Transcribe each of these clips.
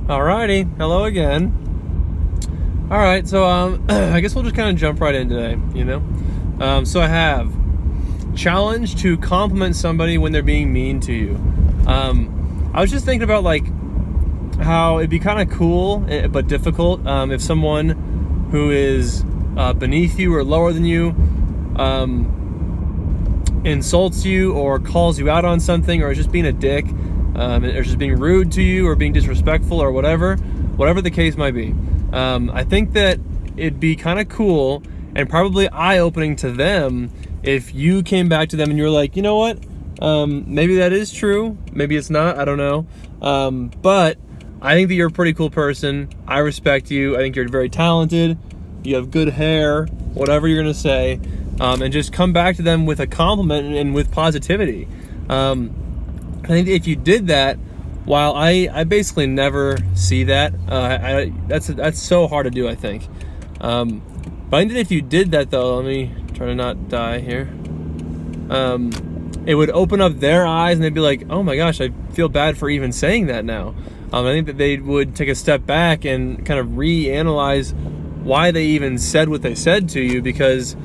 Alrighty, hello again. Alright, so I guess we'll just kind of jump right in today, So I have challenge to compliment somebody when they're being mean to you. I was just thinking about how it'd be kind of cool but difficult if someone who is beneath you or lower than you insults you or calls you out on something, or is just being a dick, or just being rude to you or being disrespectful or whatever the case might be. I think that it'd be kind of cool and probably eye-opening to them if you came back to them and you were like, you know what, maybe that is true, maybe it's not, I don't know, but I think that you're a pretty cool person. I respect you. I think you're very talented. You have good hair, whatever you're gonna say, and just come back to them with a compliment and with positivity. I think if you did that, while I basically never see that, that's so hard to do, I think. But I think that if you did that, though, let me try to not die here. It would open up their eyes, and they'd be like, "Oh my gosh, I feel bad for even saying that now." I think that they would take a step back and kind of reanalyze why they even said what they said to you, because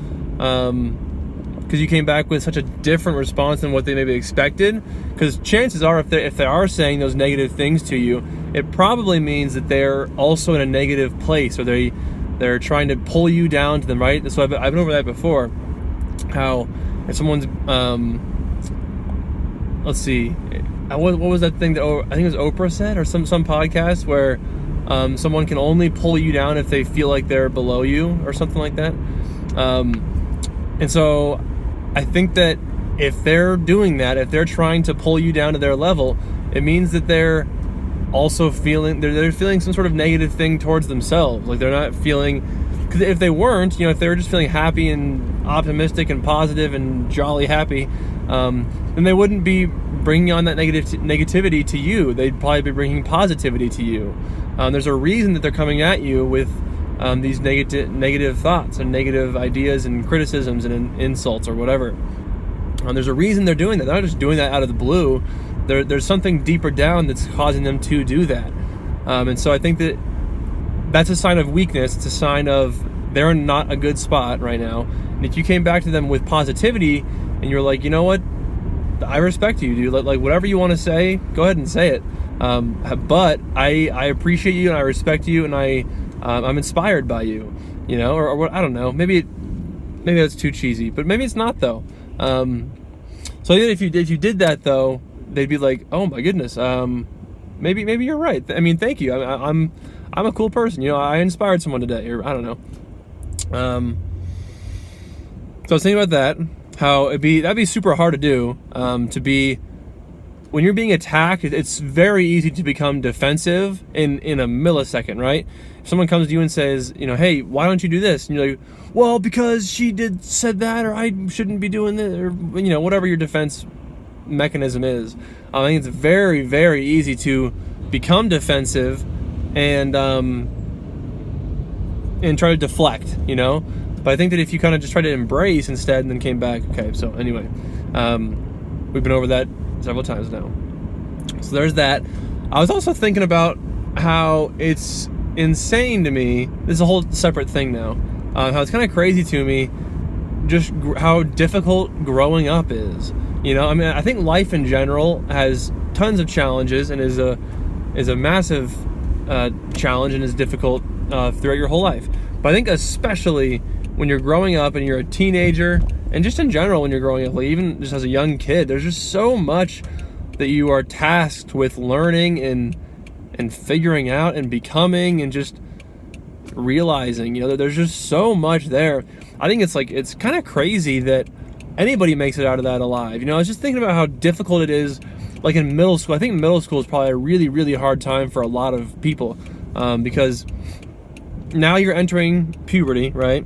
you came back with such a different response than what they maybe expected. Because chances are, if they are saying those negative things to you, it probably means that they're also in a negative place, or they're trying to pull you down to them, right? So I've been over that before. How if someone's let's see, what was that thing that I think it was Oprah said, or some podcast where someone can only pull you down if they feel like they're below you, or something like that. And so I think that if they're doing that, if they're trying to pull you down to their level, it means that they're also feeling they're feeling some sort of negative thing towards themselves. Like they're not feeling, because if they weren't, if they were just feeling happy and optimistic and positive and jolly happy, then they wouldn't be bringing on that negativity to you. They'd probably be bringing positivity to you. There's a reason that they're coming at you with these negative thoughts and negative ideas and criticisms and insults or whatever. There's a reason they're doing that. They're not just doing that out of the blue. There's something deeper down that's causing them to do that. And so I think that that's a sign of weakness. It's a sign of they're in not a good spot right now. And if you came back to them with positivity and you're like, you know what, I respect you, dude. Like whatever you want to say, go ahead and say it. But I appreciate you and I respect you, and I'm inspired by you, or what, I don't know. Maybe that's too cheesy, but maybe it's not though. So I think if you did that though, they'd be like, oh my goodness, maybe you're right. I mean, thank you. I'm a cool person. I inspired someone today, or I don't know. So I was thinking about that, how that'd be super hard to do, when you're being attacked. It's very easy to become defensive in a millisecond, right? If someone comes to you and says, hey, why don't you do this? And you're like, well, because she said that, or I shouldn't be doing this, or whatever your defense mechanism is. I think it's very, very easy to become defensive and try to deflect, But I think that if you kind of just try to embrace instead and then came back, okay. So anyway, we've been over that several times now. So there's that. I was also thinking about how it's insane to me. This is a whole separate thing now. How it's kind of crazy to me just how difficult growing up is. I think life in general has tons of challenges and is a massive challenge and is difficult throughout your whole life. But I think especially when you're growing up and you're a teenager, and just in general when you're growing up, even just as a young kid, there's just so much that you are tasked with learning and figuring out and becoming and just realizing. There's just so much there. I think it's kind of crazy that anybody makes it out of that alive. I was just thinking about how difficult it is, like in middle school. I think middle school is probably a really, really hard time for a lot of people, because now you're entering puberty, right?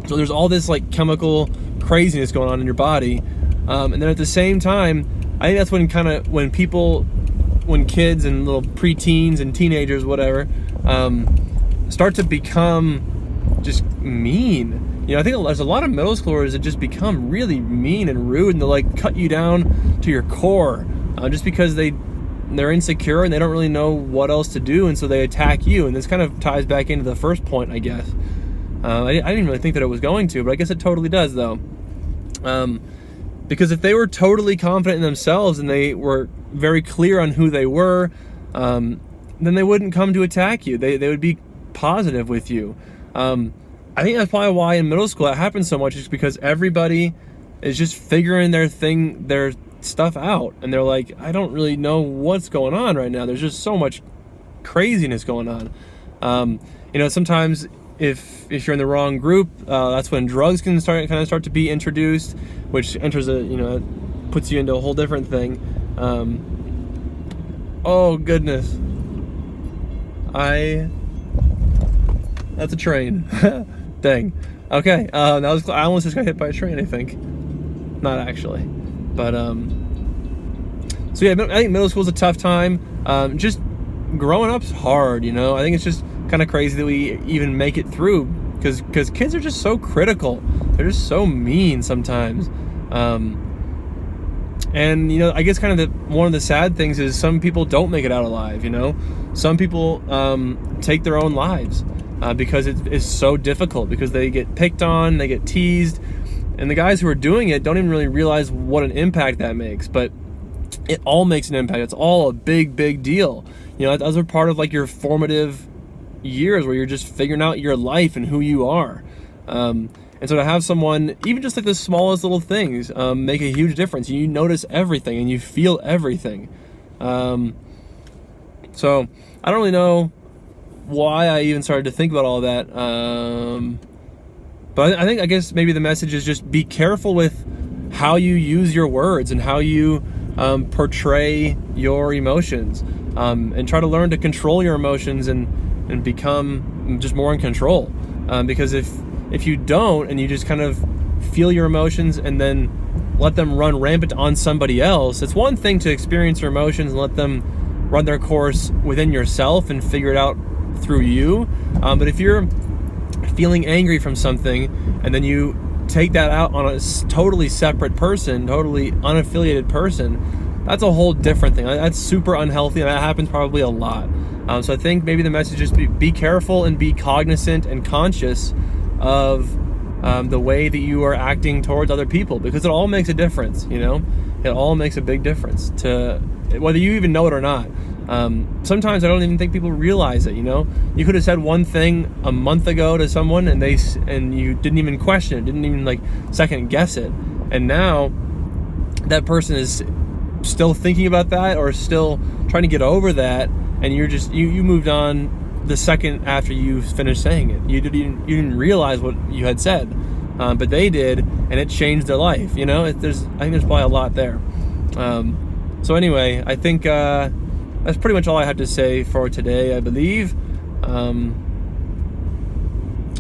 So there's all this chemical craziness going on in your body, and then at the same time, I think that's when kids and little preteens and teenagers, whatever, start to become just mean. I think there's a lot of middle schoolers that just become really mean and rude, and they'll cut you down to your core, just because they they're insecure and they don't really know what else to do, and so they attack you. And this kind of ties back into the first point, I guess. I didn't really think that it was going to, but I guess it totally does, though. Because if they were totally confident in themselves and they were very clear on who they were, then they wouldn't come to attack you. They would be positive with you. I think that's probably why in middle school that happens so much, is because everybody is just figuring their stuff out, and they're like, I don't really know what's going on right now. There's just so much craziness going on. Sometimes if you're in the wrong group, that's when drugs can start to be introduced, which puts you into a whole different thing. Oh goodness, that's a train. Dang. Okay, I almost just got hit by a train, I think. Not actually, but so yeah, I think middle school's a tough time. Just growing up's hard, I think it's just kind of crazy that we even make it through, because kids are just so critical. They're just so mean sometimes. And I guess kind of one of the sad things is some people don't make it out alive. Some people take their own lives because it is so difficult, because they get picked on, they get teased, and the guys who are doing it don't even really realize what an impact that makes. But it all makes an impact. It's all a big, big deal. Those are part of like your formative years where you're just figuring out your life and who you are. And so to have someone, even just like the smallest little things, make a huge difference. You notice everything and you feel everything. So I don't really know why I even started to think about all that. But I guess maybe the message is just be careful with how you use your words and how you portray your emotions, and try to learn to control your emotions and become just more in control. Because if you don't, and you just kind of feel your emotions and then let them run rampant on somebody else, it's one thing to experience your emotions and let them run their course within yourself and figure it out through you. But if you're feeling angry from something and then you take that out on a totally separate person, totally unaffiliated person, that's a whole different thing. That's super unhealthy, and that happens probably a lot. So I think maybe the message is be careful and be cognizant and conscious of the way that you are acting towards other people, because it all makes a difference. It all makes a big difference, to whether you even know it or not. Sometimes I don't even think people realize it. You could have said one thing a month ago to someone and you didn't even question it, didn't even like second guess it, and now that person is still thinking about that or still trying to get over that, and you moved on the second after you finished saying it. You didn't realize what you had said, but they did, and it changed their life. I think there's probably a lot there. So anyway, I think that's pretty much all I had to say for today, I believe.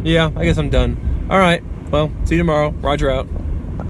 Yeah, I guess I'm done. All right, well, see you tomorrow. Roger out.